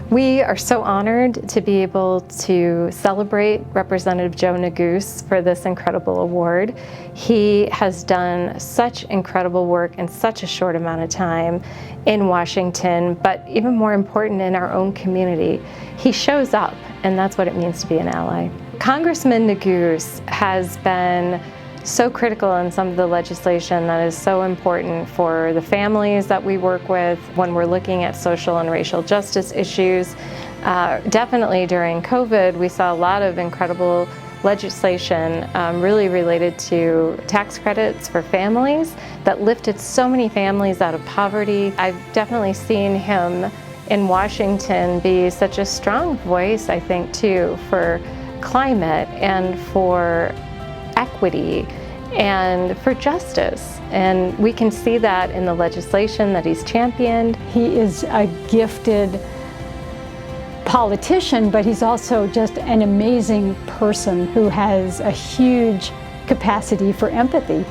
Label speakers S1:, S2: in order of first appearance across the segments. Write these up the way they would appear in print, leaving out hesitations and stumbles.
S1: We are so honored to be able to celebrate Representative Joe Neguse for this incredible award. He has done such incredible work in such a short amount of time in Washington, but even more important, in our own community. He shows up, and that's what it means to be an ally. Congressman Neguse has been so critical in some of the legislation that is so important for the families that we work with when we're looking at social and racial justice issues. Definitely during COVID, we saw a lot of incredible legislation really related to tax credits for families that lifted so many families out of poverty. I've definitely seen him in Washington be such a strong voice, I think, too, for climate and for equity and for justice. And we can see that in the legislation that he's championed.
S2: He is a gifted politician, but he's also just an amazing person who has a huge capacity for empathy.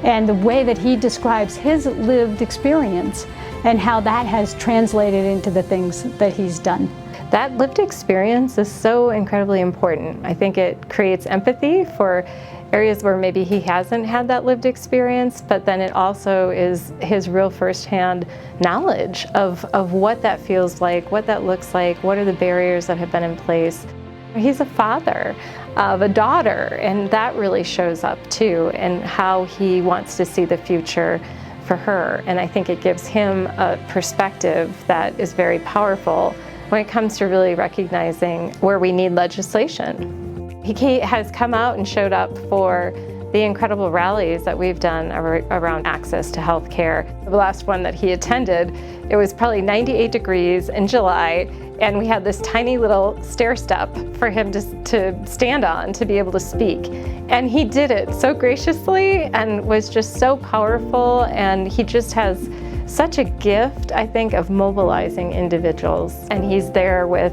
S2: And the way that he describes his lived experience and how that has translated into the things that he's done. That lived experience is so incredibly important. I think it creates empathy for areas where maybe he hasn't had that lived experience, but then it also is his real firsthand knowledge of what that feels like, what that looks like, what are the barriers that have been in place. He's a father of a daughter, and that really shows up too, and how he wants to see the future for her. And I think it gives him a perspective that is very powerful when it comes to really recognizing where we need legislation. He has come out and showed up for the incredible rallies that we've done around access to health care. The last one that he attended, it was probably 98 degrees in July, and we had this tiny little stair step for him to stand on to be able to speak. And he did it so graciously and was just so powerful, and he just has such a gift, I think, of mobilizing individuals. And he's there with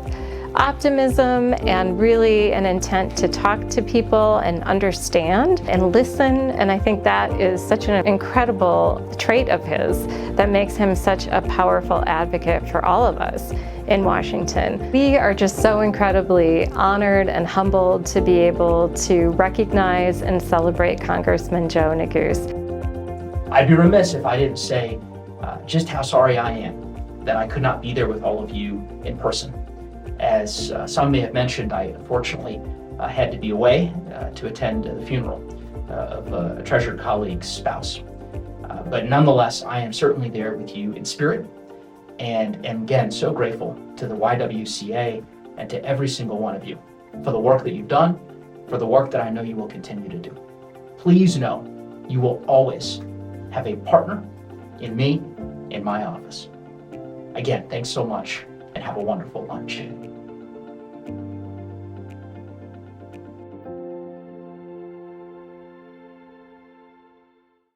S2: optimism and really an intent to talk to people and understand and listen. And I think that is such an incredible trait of his that makes him such a powerful advocate for all of us in Washington. We are just so incredibly honored and humbled to be able to recognize and celebrate Congressman Joe Neguse.
S3: I'd be remiss if I didn't say just how sorry I am that I could not be there with all of you in person. As some may have mentioned, I unfortunately had to be away to attend the funeral of a treasured colleague's spouse. But nonetheless, I am certainly there with you in spirit, and am again so grateful to the YWCA and to every single one of you for the work that you've done, for the work that I know you will continue to do. Please know you will always have a partner in me, in my office. Again, thanks so much, and have a wonderful lunch.